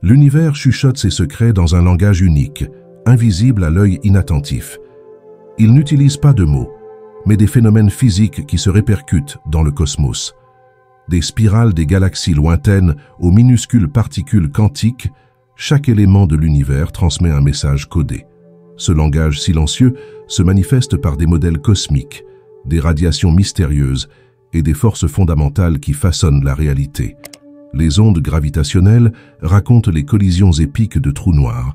L'univers chuchote ses secrets dans un langage unique, invisible à l'œil inattentif. Il n'utilise pas de mots, mais des phénomènes physiques qui se répercutent dans le cosmos. Des spirales des galaxies lointaines aux minuscules particules quantiques, chaque élément de l'univers transmet un message codé. Ce langage silencieux se manifeste par des modèles cosmiques, des radiations mystérieuses et des forces fondamentales qui façonnent la réalité. Les ondes gravitationnelles racontent les collisions épiques de trous noirs,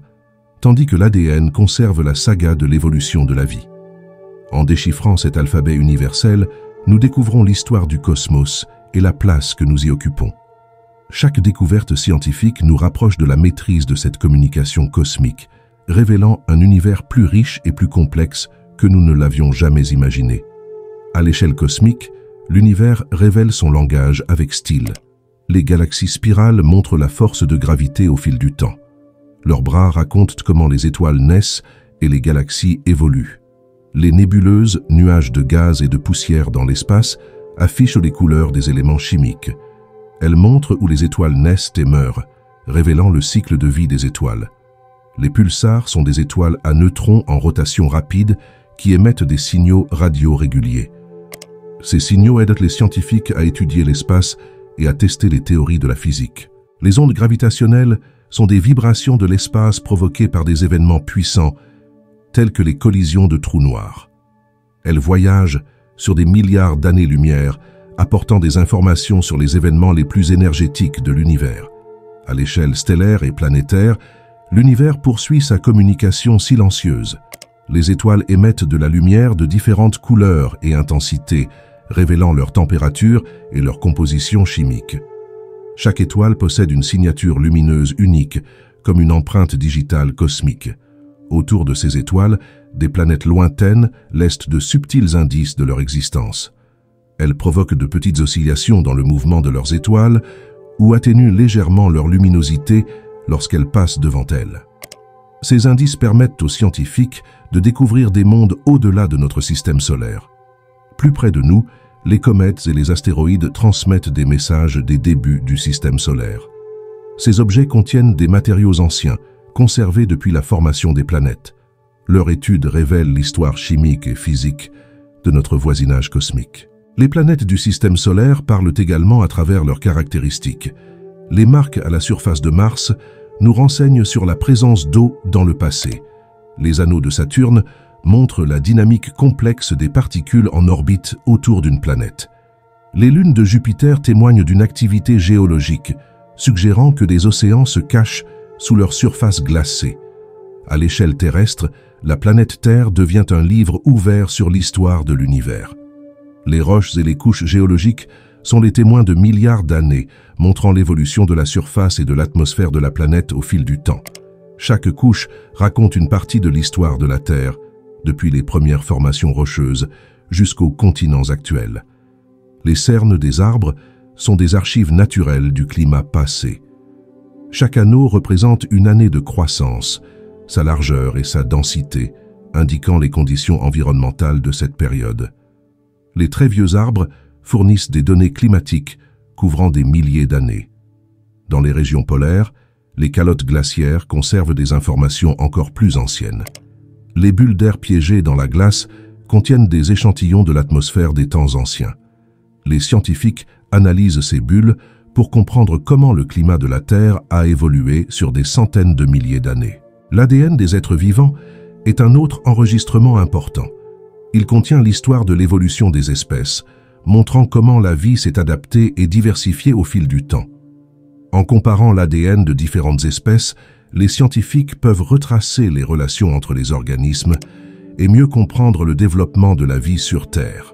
tandis que l'ADN conserve la saga de l'évolution de la vie. En déchiffrant cet alphabet universel, nous découvrons l'histoire du cosmos et la place que nous y occupons. Chaque découverte scientifique nous rapproche de la maîtrise de cette communication cosmique, révélant un univers plus riche et plus complexe que nous ne l'avions jamais imaginé. À l'échelle cosmique, l'univers révèle son langage avec style. Les galaxies spirales montrent la force de gravité au fil du temps. Leurs bras racontent comment les étoiles naissent et les galaxies évoluent. Les nébuleuses, nuages de gaz et de poussière dans l'espace, affichent les couleurs des éléments chimiques. Elles montrent où les étoiles naissent et meurent, révélant le cycle de vie des étoiles. Les pulsars sont des étoiles à neutrons en rotation rapide qui émettent des signaux radio réguliers. Ces signaux aident les scientifiques à étudier l'espace et à tester les théories de la physique. Les ondes gravitationnelles sont des vibrations de l'espace provoquées par des événements puissants, tels que les collisions de trous noirs. Elles voyagent sur des milliards d'années-lumière, apportant des informations sur les événements les plus énergétiques de l'univers. À l'échelle stellaire et planétaire, l'univers poursuit sa communication silencieuse. Les étoiles émettent de la lumière de différentes couleurs et intensités, révélant leur température et leur composition chimique. Chaque étoile possède une signature lumineuse unique, comme une empreinte digitale cosmique. Autour de ces étoiles, des planètes lointaines laissent de subtils indices de leur existence. Elles provoquent de petites oscillations dans le mouvement de leurs étoiles ou atténuent légèrement leur luminosité lorsqu'elles passent devant elles. Ces indices permettent aux scientifiques de découvrir des mondes au-delà de notre système solaire. Plus près de nous, les comètes et les astéroïdes transmettent des messages des débuts du système solaire. Ces objets contiennent des matériaux anciens, conservés depuis la formation des planètes. Leur étude révèle l'histoire chimique et physique de notre voisinage cosmique. Les planètes du système solaire parlent également à travers leurs caractéristiques. Les marques à la surface de Mars nous renseignent sur la présence d'eau dans le passé. Les anneaux de Saturne montrent la dynamique complexe des particules en orbite autour d'une planète. Les lunes de Jupiter témoignent d'une activité géologique, suggérant que des océans se cachent sous leur surface glacée. À l'échelle terrestre, la planète Terre devient un livre ouvert sur l'histoire de l'univers. Les roches et les couches géologiques sont les témoins de milliards d'années, montrant l'évolution de la surface et de l'atmosphère de la planète au fil du temps. Chaque couche raconte une partie de l'histoire de la Terre, depuis les premières formations rocheuses jusqu'aux continents actuels. Les cernes des arbres sont des archives naturelles du climat passé. Chaque anneau représente une année de croissance, sa largeur et sa densité, indiquant les conditions environnementales de cette période. Les très vieux arbres fournissent des données climatiques couvrant des milliers d'années. Dans les régions polaires, les calottes glaciaires conservent des informations encore plus anciennes. Les bulles d'air piégées dans la glace contiennent des échantillons de l'atmosphère des temps anciens. Les scientifiques analysent ces bulles pour comprendre comment le climat de la Terre a évolué sur des centaines de milliers d'années. L'ADN des êtres vivants est un autre enregistrement important. Il contient l'histoire de l'évolution des espèces, montrant comment la vie s'est adaptée et diversifiée au fil du temps. En comparant l'ADN de différentes espèces, les scientifiques peuvent retracer les relations entre les organismes et mieux comprendre le développement de la vie sur Terre.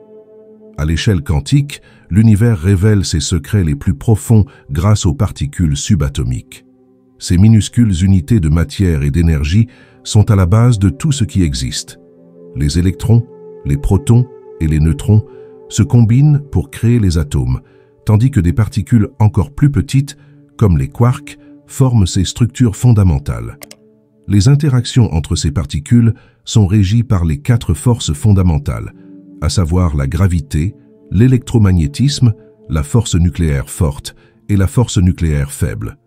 À l'échelle quantique, l'univers révèle ses secrets les plus profonds grâce aux particules subatomiques. Ces minuscules unités de matière et d'énergie sont à la base de tout ce qui existe. Les électrons, les protons et les neutrons se combinent pour créer les atomes, tandis que des particules encore plus petites, comme les quarks, forment ces structures fondamentales. Les interactions entre ces particules sont régies par les 4 forces fondamentales, à savoir la gravité, l'électromagnétisme, la force nucléaire forte et la force nucléaire faible.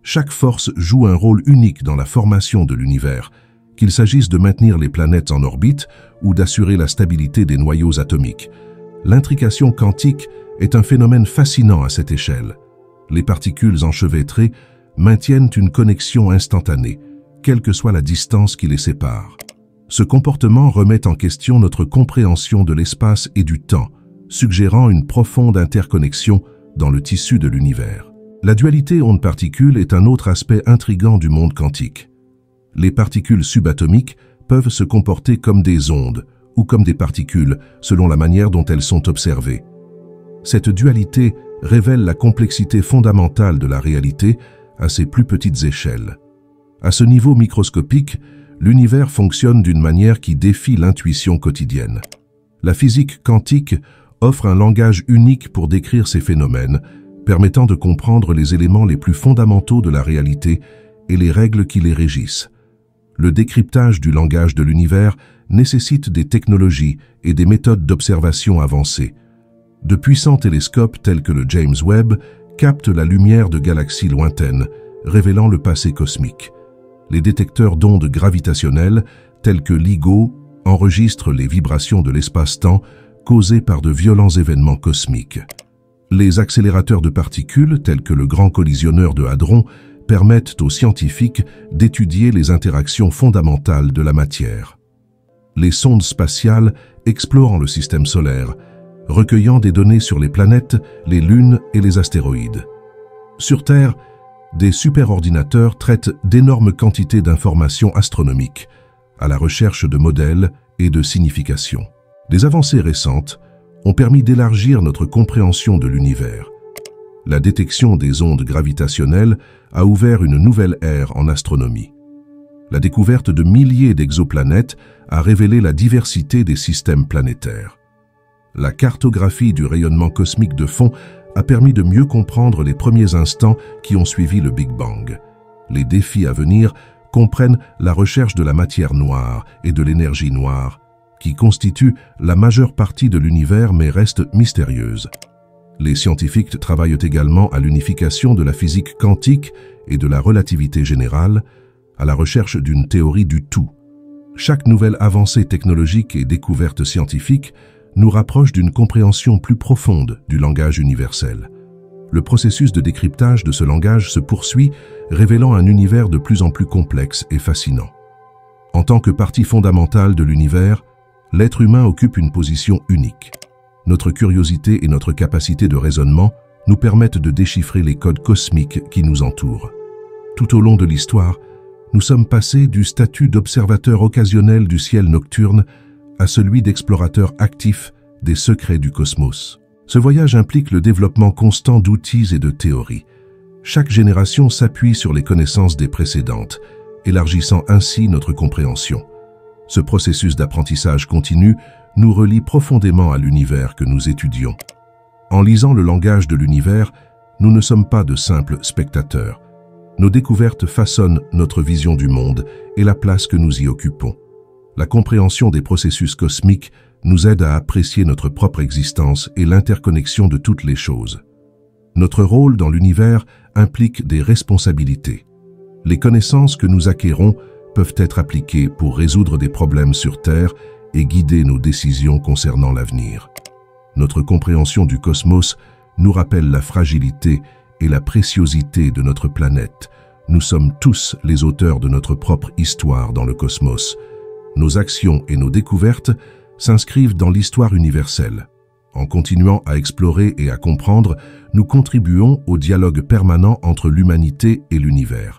Chaque force joue un rôle unique dans la formation de l'univers, qu'il s'agisse de maintenir les planètes en orbite ou d'assurer la stabilité des noyaux atomiques. L'intrication quantique est un phénomène fascinant à cette échelle. Les particules enchevêtrées maintiennent une connexion instantanée, quelle que soit la distance qui les sépare. Ce comportement remet en question notre compréhension de l'espace et du temps, suggérant une profonde interconnexion dans le tissu de l'univers. La dualité onde-particule est un autre aspect intrigant du monde quantique. Les particules subatomiques peuvent se comporter comme des ondes ou comme des particules selon la manière dont elles sont observées. Cette dualité révèle la complexité fondamentale de la réalité à ses plus petites échelles. À ce niveau microscopique, l'univers fonctionne d'une manière qui défie l'intuition quotidienne. La physique quantique offre un langage unique pour décrire ces phénomènes, permettant de comprendre les éléments les plus fondamentaux de la réalité et les règles qui les régissent. Le décryptage du langage de l'univers nécessite des technologies et des méthodes d'observation avancées. De puissants télescopes tels que le James Webb captent la lumière de galaxies lointaines, révélant le passé cosmique. Les détecteurs d'ondes gravitationnelles, tels que LIGO, enregistrent les vibrations de l'espace-temps causées par de violents événements cosmiques. Les accélérateurs de particules, tels que le Grand Collisionneur de Hadron, permettent aux scientifiques d'étudier les interactions fondamentales de la matière. Les sondes spatiales explorent le système solaire, recueillant des données sur les planètes, les lunes et les astéroïdes. Sur Terre, des superordinateurs traitent d'énormes quantités d'informations astronomiques, à la recherche de modèles et de significations. Des avancées récentes ont permis d'élargir notre compréhension de l'univers. La détection des ondes gravitationnelles a ouvert une nouvelle ère en astronomie. La découverte de milliers d'exoplanètes a révélé la diversité des systèmes planétaires. La cartographie du rayonnement cosmique de fond a permis de mieux comprendre les premiers instants qui ont suivi le Big Bang. Les défis à venir comprennent la recherche de la matière noire et de l'énergie noire, qui constituent la majeure partie de l'univers mais restent mystérieuses. Les scientifiques travaillent également à l'unification de la physique quantique et de la relativité générale, à la recherche d'une théorie du tout. Chaque nouvelle avancée technologique et découverte scientifique nous rapproche d'une compréhension plus profonde du langage universel. Le processus de décryptage de ce langage se poursuit, révélant un univers de plus en plus complexe et fascinant. En tant que partie fondamentale de l'univers, l'être humain occupe une position unique. Notre curiosité et notre capacité de raisonnement nous permettent de déchiffrer les codes cosmiques qui nous entourent. Tout au long de l'histoire, nous sommes passés du statut d'observateur occasionnel du ciel nocturne à celui d'explorateur actif des secrets du cosmos. Ce voyage implique le développement constant d'outils et de théories. Chaque génération s'appuie sur les connaissances des précédentes, élargissant ainsi notre compréhension. Ce processus d'apprentissage continu nous relie profondément à l'univers que nous étudions. En lisant le langage de l'univers, nous ne sommes pas de simples spectateurs. Nos découvertes façonnent notre vision du monde et la place que nous y occupons. La compréhension des processus cosmiques nous aide à apprécier notre propre existence et l'interconnexion de toutes les choses. Notre rôle dans l'univers implique des responsabilités. Les connaissances que nous acquérons peuvent être appliquées pour résoudre des problèmes sur Terre et guider nos décisions concernant l'avenir. Notre compréhension du cosmos nous rappelle la fragilité et la préciosité de notre planète. Nous sommes tous les auteurs de notre propre histoire dans le cosmos. Nos actions et nos découvertes s'inscrivent dans l'histoire universelle. En continuant à explorer et à comprendre, nous contribuons au dialogue permanent entre l'humanité et l'univers.